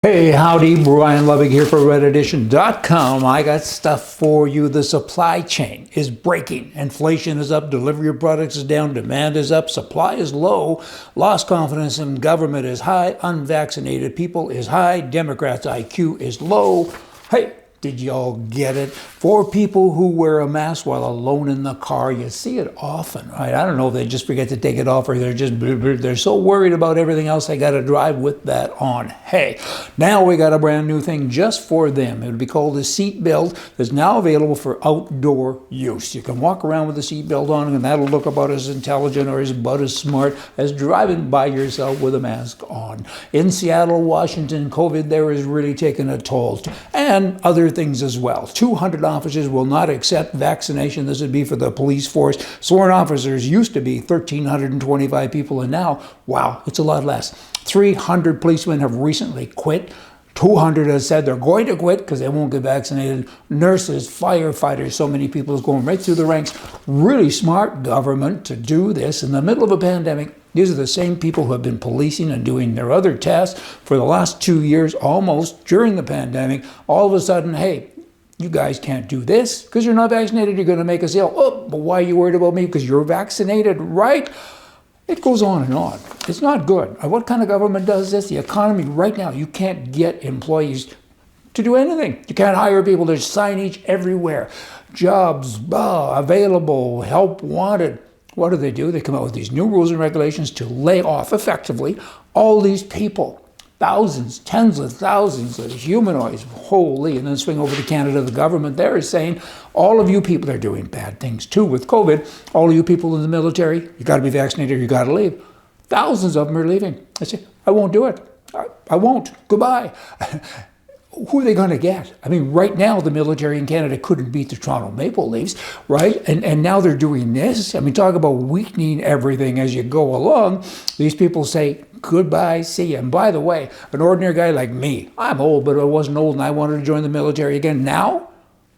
Hey, howdy, Brian Lovig here for RedEdition.com. I got stuff for you. The supply chain is breaking. Inflation is up, delivery of products is down, demand is up, supply is low, lost confidence in government is high, unvaccinated people is high, Democrats' IQ is low. Hey, did y'all get it? For people who wear a mask while alone in the car, you see it often, right? I don't know if they just forget to take it off or they're so worried about everything else they got to drive with that on. Hey, now we got a brand new thing just for them. It would be called a seat belt that's now available for outdoor use. You can walk around with a seat belt on and that'll look about as intelligent or about as smart as driving by yourself with a mask on. In Seattle, Washington, COVID there is really taking a toll. And other things as well. 200 officers will not accept vaccination. This would be for the police force. Sworn officers used to be 1,325 people, and now, wow, it's a lot less. 300 policemen have recently quit. 200 have said they're going to quit because they won't get vaccinated. Nurses, firefighters, so many people is going right through the ranks. Really smart government to do this in the middle of a pandemic. These are the same people who have been policing and doing their other tasks for the last 2 years, almost during the pandemic. All of a sudden, hey, you guys can't do this because you're not vaccinated. You're going to make a sale. Oh, but why are you worried about me? Because you're vaccinated, right? It goes on and on. It's not good. What kind of government does this? The economy right now, you can't get employees to do anything. You can't hire people. There's signage everywhere. Jobs available, help wanted. What do? They come out with these new rules and regulations to lay off effectively all these people. Thousands, tens of thousands of humanoids, holy, and then swing over to Canada. The government there is saying, all of you people are doing bad things too with COVID. All of you people in the military, you got to be vaccinated, you got to leave. Thousands of them are leaving. I say, I won't do it. I won't. Goodbye. Who are they going to get? I mean, right now, the military in Canada couldn't beat the Toronto Maple Leafs, right? And now they're doing this. I mean, talk about weakening everything as you go along. These people say, goodbye, see you. And by the way, an ordinary guy like me, I'm old, but I wasn't old and I wanted to join the military again. Now,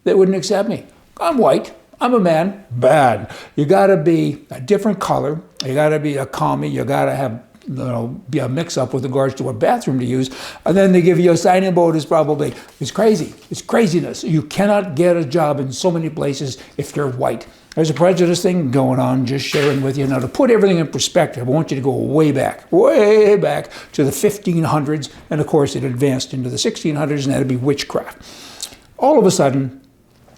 they wouldn't accept me. I'm white. I'm a man. Bad. You got to be a different color. You got to be a commie. You got to have be a mix-up with regards to what bathroom to use, and then they give you a sign-in bonus. Probably it's crazy. It's craziness. You cannot get a job in so many places if you're white. There's a prejudice thing going on. Just sharing with you now to put everything in perspective. I want you to go way back to the 1500s, and of course it advanced into the 1600s, and that'd be witchcraft. All of a sudden,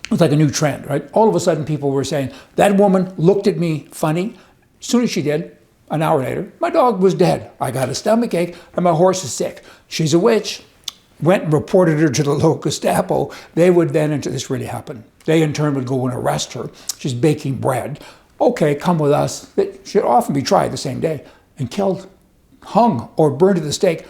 it was like a new trend, right? All of a sudden, people were saying that woman looked at me funny. As soon as she did, an hour later, my dog was dead. I got a stomachache and my horse is sick. She's a witch. Went and reported her to the local Gestapo. They would then, this really happened. They in turn would go and arrest her. She's baking bread. Okay, come with us. She'd often be tried the same day and killed, hung, or burned at the stake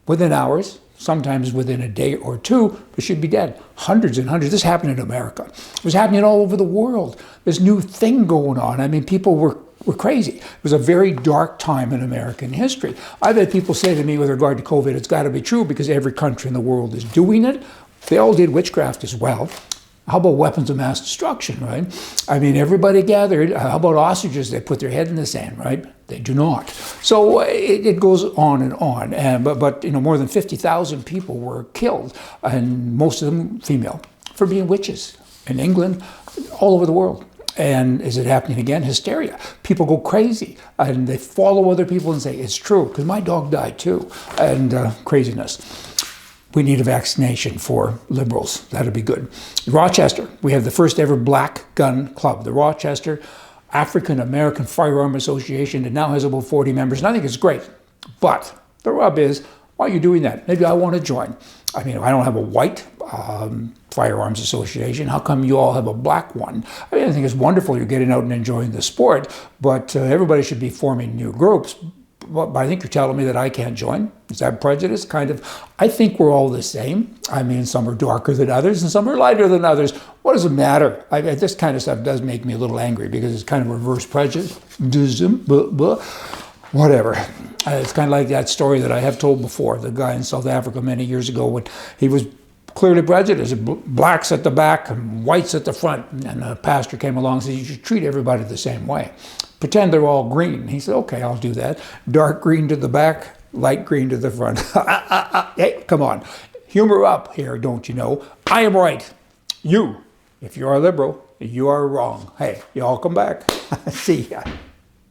within hours, sometimes within a day or two, but she'd be dead. Hundreds and hundreds. This happened in America. It was happening all over the world. This new thing going on. I mean, people were crazy. It was a very dark time in American history. I've had people say to me with regard to COVID, it's got to be true because every country in the world is doing it. They all did witchcraft as well. How about weapons of mass destruction, right? I mean, everybody gathered. How about ostriches? They put their head in the sand, right? They do not. So it goes on and on. But more than 50,000 people were killed, and most of them female, for being witches in England, all over the world. And is it happening again? Hysteria. People go crazy and they follow other people and say, it's true, because my dog died too. And craziness. We need a vaccination for liberals. That'd be good. Rochester, we have the first ever black gun club. The Rochester African American Firearm Association. It now has about 40 members, and I think it's great. But the rub is, why are you doing that? Maybe I want to join. I mean, if I don't have a white firearms association, how come you all have a black one? I mean, I think it's wonderful you're getting out and enjoying the sport, but everybody should be forming new groups. But I think you're telling me that I can't join. Is that prejudice? Kind of. I think we're all the same. I mean, some are darker than others and some are lighter than others. What does it matter? This kind of stuff does make me a little angry because it's kind of reverse prejudice. Whatever. It's kind of like that story that I have told before, the guy in South Africa many years ago when he was clearly prejudiced. Blacks at the back and whites at the front. And the pastor came along and said, you should treat everybody the same way. Pretend they're all green. He said, okay, I'll do that. Dark green to the back, light green to the front. Hey, come on. Humor up here, don't you know? I am right. You, if you are liberal, you are wrong. Hey, y'all come back. See ya.